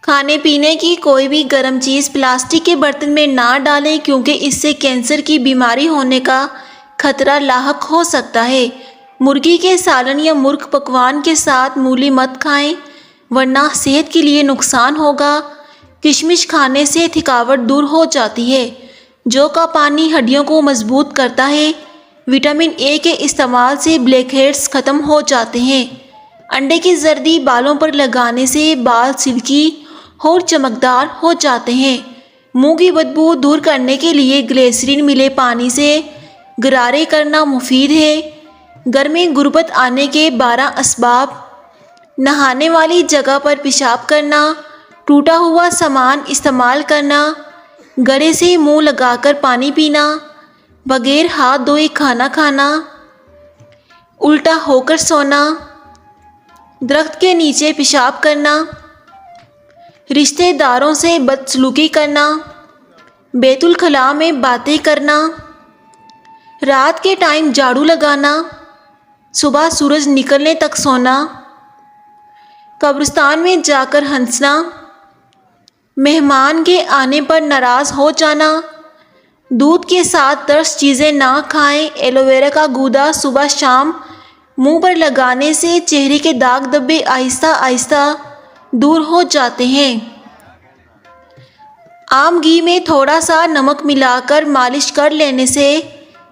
کھانے پینے کی کوئی بھی گرم چیز پلاسٹک کے برتن میں نہ ڈالیں کیونکہ اس سے کینسر کی بیماری ہونے کا خطرہ لاحق ہو سکتا ہے۔ مرغی کے سالن یا مرغ پکوان کے ساتھ مولی مت کھائیں ورنہ صحت کے لیے نقصان ہوگا۔ کشمش کھانے سے تھکاوٹ دور ہو جاتی ہے۔ جو کا پانی ہڈیوں کو مضبوط کرتا ہے۔ وٹامن اے کے استعمال سے بلیک ہیڈز ختم ہو جاتے ہیں۔ انڈے کی زردی بالوں پر لگانے سے بال سلکی اور چمکدار ہو جاتے ہیں۔ منہ کی بدبو دور کرنے کے لیے گلیسرین ملے پانی سے غرارے کرنا مفید ہے۔ گھر میں غربت آنے کے 12 اسباب: نہانے والی جگہ پر پیشاب کرنا، ٹوٹا ہوا سامان استعمال کرنا، گڑے سے منہ لگا کر پانی پینا، بغیر ہاتھ دھوئے کھانا کھانا، الٹا ہو کر سونا، درخت کے نیچے پیشاب کرنا، رشتہ داروں سے بدسلوکی کرنا، بیت الخلاء میں باتیں کرنا، رات کے ٹائم جھاڑو لگانا، صبح سورج نکلنے تک سونا، قبرستان میں جا کر ہنسنا، مہمان کے آنے پر ناراض ہو جانا، دودھ کے ساتھ ترش چیزیں نہ کھائیں۔ ایلو ویرا کا گودا صبح شام منہ پر لگانے سے چہرے کے داغ دھبے آہستہ آہستہ دور ہو جاتے ہیں۔ عام گھی میں تھوڑا سا نمک ملا کر مالش کر لینے سے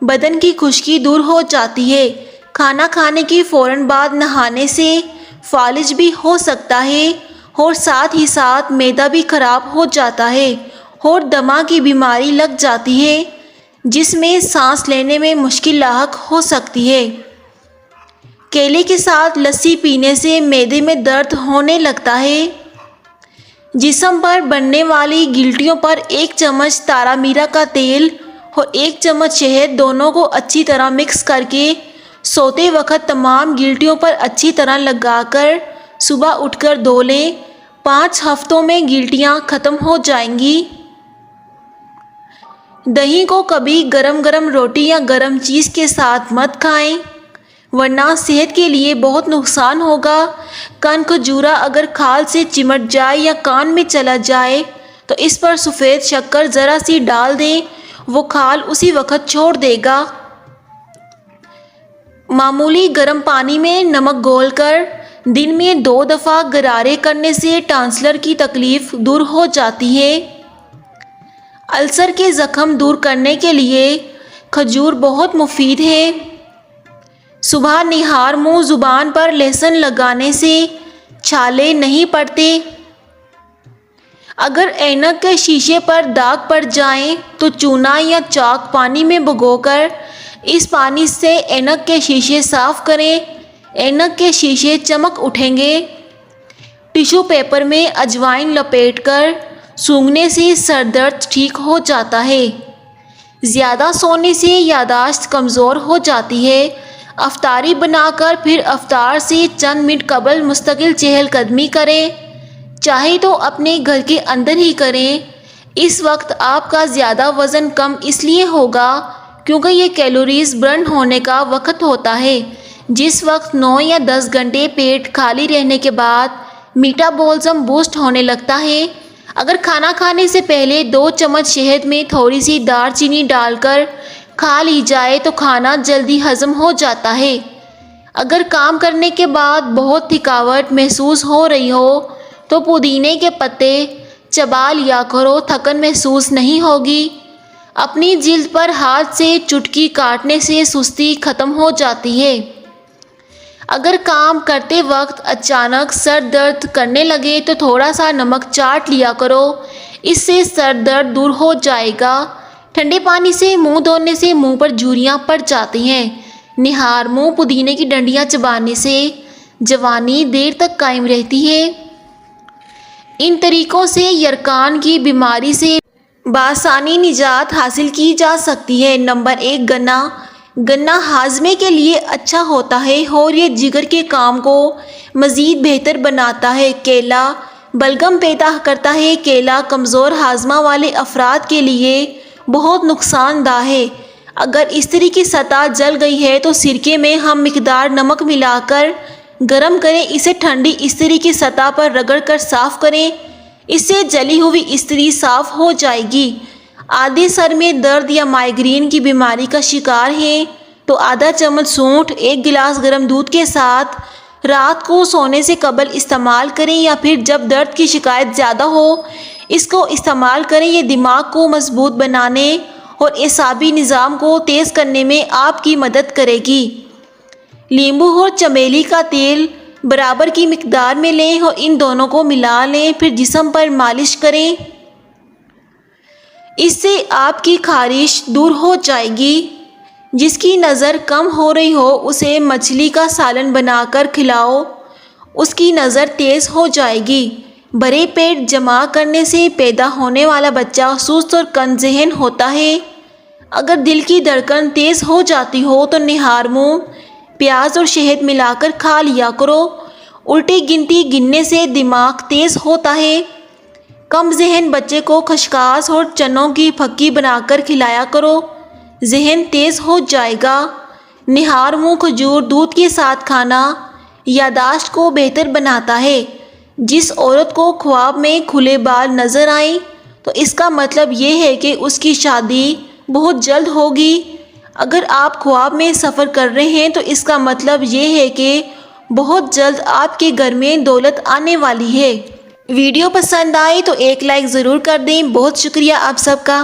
بدن کی خشکی دور ہو جاتی ہے۔ کھانا کھانے کی فوراً بعد نہانے سے فالج بھی ہو سکتا ہے اور ساتھ ہی ساتھ معدہ بھی خراب ہو جاتا ہے اور دمہ کی بیماری لگ جاتی ہے جس میں سانس لینے میں مشکل لاحق ہو سکتی ہے۔ کیلے کے ساتھ لسی پینے سے معدے میں درد ہونے لگتا ہے۔ جسم پر بننے والی گلٹیوں پر 1 چمچ تارا میرا کا تیل اور 1 چمچ شہد دونوں کو اچھی طرح مکس کر کے سوتے وقت تمام گلٹیوں پر اچھی طرح لگا کر صبح اٹھ کر دھو لیں۔ 5 ہفتوں میں گلٹیاں ختم ہو جائیں گی۔ دہی کو کبھی گرم گرم روٹی یا گرم چیز کے ساتھ مت کھائیں ورنہ صحت کے لیے بہت نقصان ہوگا۔ کن کھجورا اگر کھال سے چمٹ جائے یا کان میں چلا جائے تو اس پر سفید شکر ذرا سی ڈال دیں، وہ کھال اسی وقت چھوڑ دے گا۔ معمولی گرم پانی میں نمک گھول کر دن میں 2 دفعہ غرارے کرنے سے ٹانسلر کی تکلیف دور ہو جاتی ہے۔ السر کے زخم دور کرنے کے لیے کھجور بہت مفید ہے۔ صبح نہار منہ زبان پر لہسن لگانے سے چھالے نہیں پڑتے۔ اگر اینک کے شیشے پر داغ پڑ جائیں تو چونا یا چاک پانی میں بھگو کر اس پانی سے اینک کے شیشے صاف کریں، اینک کے شیشے چمک اٹھیں گے۔ ٹیشو پیپر میں اجوائن لپیٹ کر سونگھنے سے سر درد ٹھیک ہو جاتا ہے۔ زیادہ سونے سے یادداشت کمزور ہو جاتی ہے۔ افطاری بنا کر پھر افطار سے چند منٹ قبل مستقل چہل قدمی کریں، چاہے تو اپنے گھر کے اندر ہی کریں۔ اس وقت آپ کا زیادہ وزن کم اس لیے ہوگا کیونکہ یہ کیلوریز برن ہونے کا وقت ہوتا ہے جس وقت 9 یا 10 گھنٹے پیٹ خالی رہنے کے بعد میٹابولزم بوسٹ ہونے لگتا ہے۔ اگر کھانا کھانے سے پہلے 2 چمچ شہد میں تھوڑی سی دار چینی ڈال کر کھا لی جائے تو کھانا جلدی ہضم ہو جاتا ہے۔ اگر کام کرنے کے بعد بہت تھکاوٹ محسوس ہو رہی ہو تو پودینے کے پتے چبا لیا کرو، تھکن محسوس نہیں ہوگی۔ اپنی جلد پر ہاتھ سے چٹکی کاٹنے سے سستی ختم ہو جاتی ہے۔ اگر کام کرتے وقت اچانک سر درد کرنے لگے تو تھوڑا سا نمک چاٹ لیا کرو، اس سے سر درد دور ہو جائے گا۔ ٹھنڈے پانی سے منہ دھونے سے منہ پر جھریاں پڑ جاتی ہیں۔ نہار منہ پودینے کی ڈنڈیاں چبانے سے جوانی دیر تک قائم رہتی ہے۔ ان طریقوں سے یرقان کی بیماری سے بآسانی نجات حاصل کی جا سکتی ہے۔ نمبر 1، گنا۔ گنا ہاضمے کے لیے اچھا ہوتا ہے اور یہ جگر کے کام کو مزید بہتر بناتا ہے۔ کیلا بلغم پیدا کرتا ہے۔ کیلا کمزور ہاضمہ والے افراد کے لیے بہت نقصان دہ ہے۔ اگر استری کی سطح جل گئی ہے تو سرکے میں ہم مقدار نمک ملا کر گرم کریں، اسے ٹھنڈی استری کی سطح پر رگڑ کر صاف کریں۔ اس سے جلی ہوئی استری صاف ہو جائے گی۔ آدھے سر میں درد یا مائیگرین کی بیماری کا شکار ہیں تو آدھا چمچ سونٹھ 1 گلاس گرم دودھ کے ساتھ رات کو سونے سے قبل استعمال کریں، یا پھر جب درد کی شکایت زیادہ ہو اس کو استعمال کریں۔ یہ دماغ کو مضبوط بنانے اور اعصابی نظام کو تیز کرنے میں آپ کی مدد کرے گی۔ لیمبو اور چمیلی کا تیل برابر کی مقدار میں لیں اور ان دونوں کو ملا لیں، پھر جسم پر مالش کریں۔ اس سے آپ کی خارش دور ہو جائے گی۔ جس کی نظر کم ہو رہی ہو اسے مچھلی کا سالن بنا کر کھلاؤ، اس کی نظر تیز ہو جائے گی۔ بھرے پیٹ جمع کرنے سے پیدا ہونے والا بچہ سست اور کم ذہن ہوتا ہے۔ اگر دل کی دھڑکن تیز ہو جاتی ہو تو نہار منہ پیاز اور شہد ملا کر کھا لیا کرو۔ الٹی گنتی گننے سے دماغ تیز ہوتا ہے۔ کم ذہن بچے کو خسخاس اور چنوں کی پھکی بنا کر کھلایا کرو، ذہن تیز ہو جائے گا۔ نہار منہ کھجور دودھ کے ساتھ کھانا یادداشت کو بہتر بناتا ہے۔ جس عورت کو خواب میں کھلے بال نظر آئیں تو اس کا مطلب یہ ہے کہ اس کی شادی بہت جلد ہوگی۔ اگر آپ خواب میں سفر کر رہے ہیں تو اس کا مطلب یہ ہے کہ بہت جلد آپ کے گھر میں دولت آنے والی ہے۔ ویڈیو پسند آئی تو ایک لائک ضرور کر دیں۔ بہت شکریہ آپ سب کا۔